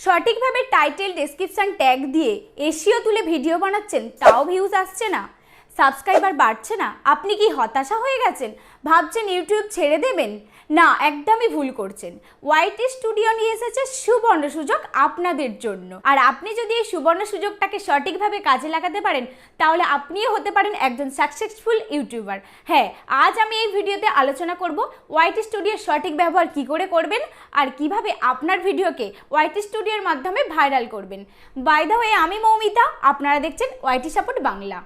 সঠিকভাবে title description tag দিয়ে SEO তুলে ভিডিও বানাচ্ছেন, তাও ভিউজ আসছে না, সাবস্ক্রাইবার বাড়ছে না। আপনি কি হতাশা হয়ে গেছেন? ভাবছেন ইউটিউব ছেড়ে দেবেন? না, একদমই ভুল করছেন। ওয়াইটি স্টুডিও নিয়ে এসেছে সুবর্ণ সুযোগ আপনাদের জন্য। আর আপনি যদি এই সুবর্ণ সুযোগটাকে সঠিকভাবে কাজে লাগাতে পারেন, তাহলে আপনিও হতে পারেন একজন সাকসেসফুল ইউটিউবার। হ্যাঁ, আজ আমি এই ভিডিওতে আলোচনা করব ওয়াইটি স্টুডিওর সঠিক ব্যবহার কি করে করবেন আর কিভাবে আপনার ভিডিওকে ওয়াইটি স্টুডিওর মাধ্যমে ভাইরাল করবেন। বাই দ্য ওয়ে, আমি মৌমিতা, আপনারা দেখছেন ওয়াইটি সাপোর্ট বাংলা।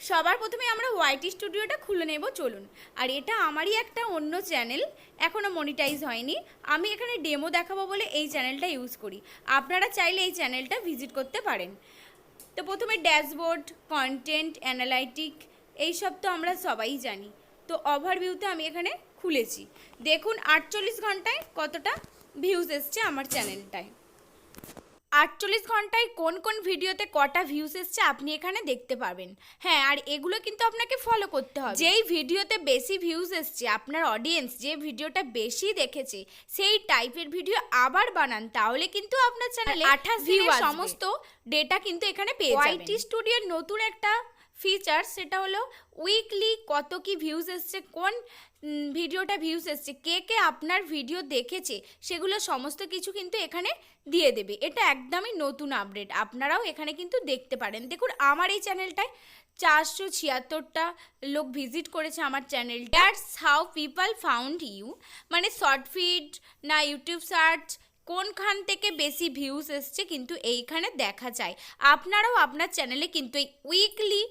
সবার প্রথমে আমরা ওয়াইটি স্টুডিওটা খুলে নেব, চলুন। আর এটা আমারই একটা অন্য চ্যানেল, এখনও মনিটাইজ হয়নি। আমি এখানে ডেমো দেখাবো বলে এই চ্যানেলটা ইউজ করি। আপনারা চাইলে এই চ্যানেলটা ভিজিট করতে পারেন। তো প্রথমে ড্যাশবোর্ড, কন্টেন্ট, অ্যানালাইটিক, এইসব তো আমরা সবাই জানি। তো ওভারভিউতে আমি এখানে খুলেছি। দেখুন 48 ঘন্টায় কতটা ভিউজ এসছে আমার চ্যানেলটায়। 48 ঘন্টায় কোন কোন ভিডিওতে কটা ভিউজ এসছে আপনি এখানে দেখতে পাবেন। হ্যাঁ, আর এগুলো কিন্তু আপনাকে ফলো করতে হবে। যেই ভিডিওতে বেশি ভিউজ এসছে, আপনার অডিয়েন্স যে ভিডিওটা বেশি দেখেছে, সেই টাইপের ভিডিও আবার বানান, তাহলে কিন্তু আপনার চ্যানেলে 28 দিনের সমস্ত ডেটা কিন্তু এখানে পেয়ে যাবেন। ওয়াইটি স্টুডিওর নতুন একটা ফিচার, সেটা হলো উইকলি কত কি ভিউজ এসছে, কোন ভিডিওটা ভিউজ এসছে, কে কে আপনার ভিডিও দেখেছে, সেগুলো সমস্ত কিছু কিন্তু এখানে দিয়ে দেবে। এটা একদমই নতুন আপডেট, আপনারাও এখানে কিন্তু দেখতে পারেন। দেখুন আমার এই চ্যানেলটায় 476টা লোক ভিজিট করেছে আমার channel. That's how people found you, মানে শর্ট ফিড না ইউটিউব সার্চ, কোনখান থেকে বেশি ভিউজ এসছে কিন্তু এইখানে দেখা যায়। আপনারাও আপনার চ্যানেলে কিন্তু এই উইকলি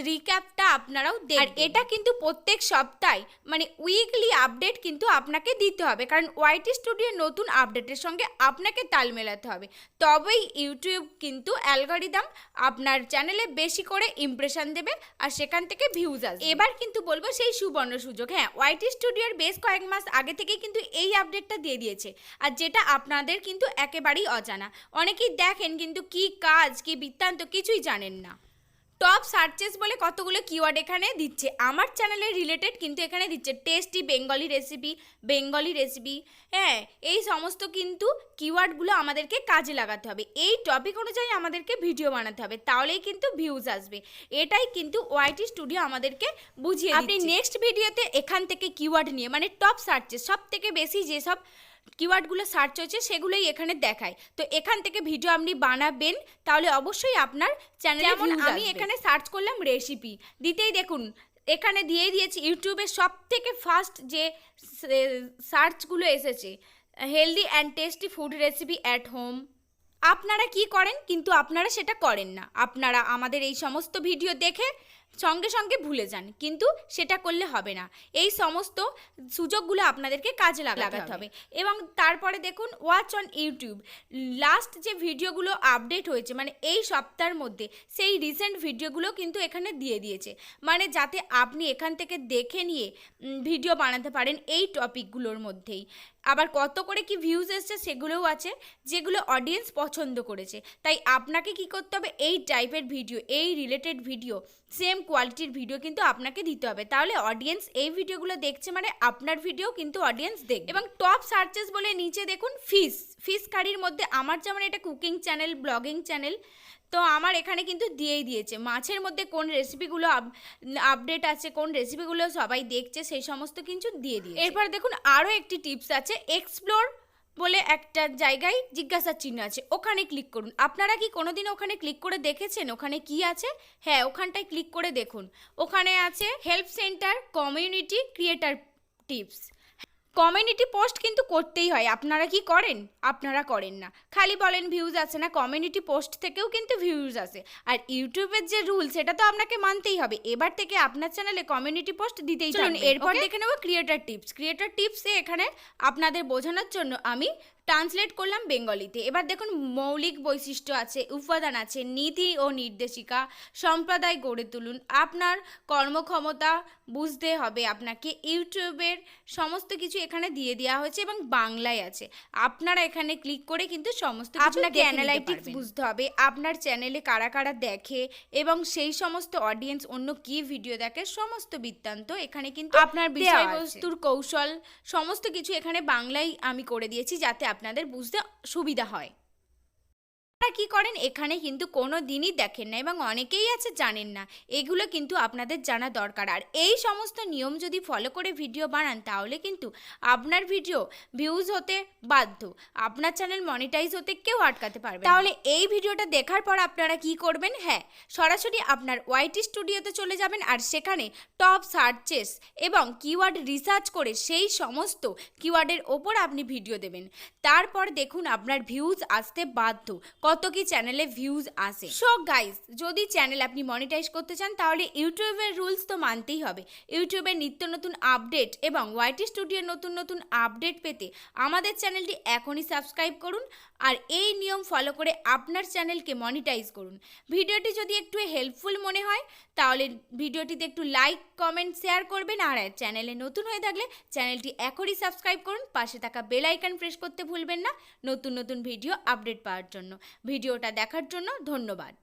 রিক্যাপটা আপনারাও দেখবেন। আর এটা কিন্তু প্রত্যেক সপ্তাহে, মানে উইকলি আপডেট কিন্তু আপনাকে দিতে হবে, কারণ ওয়াইটি স্টুডিওর নতুন আপডেটের সঙ্গে আপনাকে তাল মেলাতে হবে। তবেই ইউটিউব কিন্তু অ্যালগরিদম আপনার চ্যানেলে বেশি করে ইমপ্রেশন দেবে আর সেখান থেকে ভিউজ আসবে। এবার কিন্তু বলবো সেই সুবর্ণ সুযোগ। হ্যাঁ, ওয়াইটি স্টুডিওর বেশ কয়েক মাস আগে থেকে কিন্তু এই আপডেটটা দিয়ে দিয়েছে, আর যেটা আপনাদের কিন্তু একেবারেই অজানা। অনেকেই দেখেন কিন্তু কি কাজ, কি বৃত্তান্ত কিছুই জানেন না। টপ সার্চেস বলে কতগুলো কিওয়ার্ড এখানে দিচ্ছে, আমার চ্যানেলের রিলেটেড কিন্তু এখানে দিচ্ছে। টেস্টি বেঙ্গলি রেসিপি, হ্যাঁ, এই সমস্ত কিন্তু কিওয়ার্ডগুলো আমাদেরকে কাজে লাগাতে হবে। এই টপিক অনুযায়ী আমাদেরকে ভিডিও বানাতে হবে, তাহলেই কিন্তু ভিউজ আসবে। এটাই কিন্তু ওয়াইটি স্টুডিও আমাদেরকে বুঝিয়ে দিচ্ছে। আপনি নেক্সট ভিডিওতে এখান থেকে কিওয়ার্ড নিয়ে, মানে টপ সার্চেস সব থেকে বেশি যেসব কিওয়ার্ডগুলো সার্চ হয়েছে সেগুলোই এখানে দেখায়। তো এখান থেকে ভিডিও আপনি বানাবেন, তাহলে অবশ্যই আপনার চ্যানেলে ভিউজ আসবে। আমি এখানে সার্চ করলাম রেসিপি, দিতেই দেখুন এখানে দিয়ে দিয়েছি ইউটিউবের সব থেকে ফার্স্ট যে সার্চগুলো এসেছে, healthy and tasty food recipe at home. আপনারা কি করেন, কিন্তু আপনারা সেটা করেন না। আপনারা আমাদের এই সমস্ত ভিডিও দেখে সঙ্গে সঙ্গে ভুলে যান, কিন্তু সেটা করলে হবে না। এই সমস্ত সুযোগগুলো আপনাদেরকে কাজে লাগাতে হবে। এবং তারপরে দেখুন ওয়াচ অন ইউটিউব, লাস্ট যে ভিডিওগুলো আপডেট হয়েছে, মানে এই সপ্তাহের মধ্যে, সেই রিসেন্ট ভিডিওগুলো কিন্তু এখানে দিয়ে দিয়েছে, মানে যাতে আপনি এখান থেকে দেখে নিয়ে ভিডিও বানাতে পারেন এই টপিকগুলোর মধ্যেই। আবার কত করে কি ভিউজ এসছে সেগুলোও আছে, যেগুলো অডিয়েন্স পছন্দ করেছে। তাই আপনাকে কি করতে হবে, এই টাইপের ভিডিও, এই রিলেটেড ভিডিও, সেম কোয়ালিটির ভিডিও কিন্তু আপনাকে দিতে হবে, তাহলে অডিয়েন্স এই ভিডিওগুলো দেখছে, মানে আপনার ভিডিও কিন্তু অডিয়েন্স দেখবে। এবং টপ সার্চেস বলে নিচে দেখুন ফিশ কারির মধ্যে আমার যেমন এটা কুকিং চ্যানেল, ব্লগিং চ্যানেল, তো আমার এখানে কিন্তু দিয়েই দিয়েছে মাছের মধ্যে কোন রেসিপিগুলো আপডেট আছে, কোন রেসিপিগুলো সবাই দেখছে, সেই সমস্ত কিছু দিয়ে দিয়েছে। এরপর দেখুন আরও একটি টিপস আছে, এক্সপ্লোর বলে একটা জায়গায় জিজ্ঞাসার চিহ্ন আছে, ওখানে ক্লিক করুন। আপনারা কি কোনোদিন ওখানে ক্লিক করে দেখেছেন ওখানে কি আছে? হ্যাঁ, ওখানটায় ক্লিক করে দেখুন। ওখানে আছে help centre, community, creator tips. Community post কিন্তু করতেই হয়, আপনারা কি করেন? আপনারা করেন না, খালি বলেন ভিউজ আসে না। কমিউনিটি পোস্ট থেকেও কিন্তু ভিউজ আসে। আর ইউটিউবের যে রুল, সেটা তো আপনাকে মানতেই হবে। এবার থেকে আপনার চ্যানেলে কমিউনিটি পোস্ট দিতেই থাকবেন। এরপর দেখে নেব ক্রিয়েটার টিপসে এখানে আপনাদের বোঝানোর জন্য আমি ট্রান্সলেট করলাম বেঙ্গলিতে। এবার দেখুন মৌলিক বৈশিষ্ট্য আছে, উপাদান আছে, নীতি ও নির্দেশিকা, সম্প্রদায় গড়ে তুলুন, আপনার কর্মক্ষমতা বুঝতে হবে আপনাকে। ইউটিউবের সমস্ত কিছু এখানে দিয়ে দেওয়া হয়েছে এবং বাংলায় আছে। আপনারা এখানে ক্লিক করে কিন্তু সমস্ত কিছু আপনাকে অ্যানালাইটিক্স বুঝতে হবে, আপনার চ্যানেলে কারা কারা দেখে এবং সেই সমস্ত অডিয়েন্স অন্য কী ভিডিও দেখে সমস্ত বৃত্তান্ত এখানে কিন্তু আপনার বিষয়বস্তুর কৌশল সমস্ত কিছু এখানে বাংলায় আমি করে দিয়েছি যাতে আপনাদের বুঝতে সুবিধা হয়। আপনারা কি করেন এখানে কিন্তু কোনো দিনই দেখেন না এবং অনেকেই আছে জানেন না, এগুলো কিন্তু আপনাদের জানা দরকার। আর এই সমস্ত নিয়ম যদি ফলো করে ভিডিও বানান তাহলে কিন্তু আপনার ভিডিও ভিউজ হতে বাধ্য, আপনার চ্যানেল মনিটাইজ হতে কেউ আটকাতে পারবে না। তাহলে এই ভিডিওটা দেখার পর আপনারা কি করবেন, হ্যাঁ সরাসরি আপনার ওয়াইটি স্টুডিওতে চলে যাবেন আর সেখানে টপ সার্চেস এবং কিওয়ার্ড রিসার্চ করে সেই সমস্ত কিওয়ার্ডের ওপর আপনি ভিডিও দেবেন। তারপর দেখুন আপনার ভিউজ আসতে বাধ্য, কত কি চ্যানেলে ভিউজ আসে। সো গাইস, যদি চ্যানেল আপনি মনিটাইজ করতে চান তাহলে ইউটিউবের রুলস তো মানতেই হবে। ইউটিউবের নিত্য নতুন আপডেট এবং ওয়াইটি স্টুডিওর নতুন নতুন আপডেট পেতে আমাদের চ্যানেলটি এখনই সাবস্ক্রাইব করুন আর এই নিয়ম ফলো করে আপনার চ্যানেলকে মনিটাইজ করুন। ভিডিওটি যদি একটু হেল্পফুল মনে হয় তাহলে ভিডিওটিতে একটু লাইক কমেন্ট শেয়ার করবেন আর চ্যানেলে নতুন হয়ে থাকলে চ্যানেলটি এখনই সাবস্ক্রাইব করুন, পাশে থাকা বেল আইকন প্রেস করতে ভুলবেন না নতুন নতুন ভিডিও আপডেট পাওয়ার জন্য। ভিডিওটা দেখার জন্য ধন্যবাদ।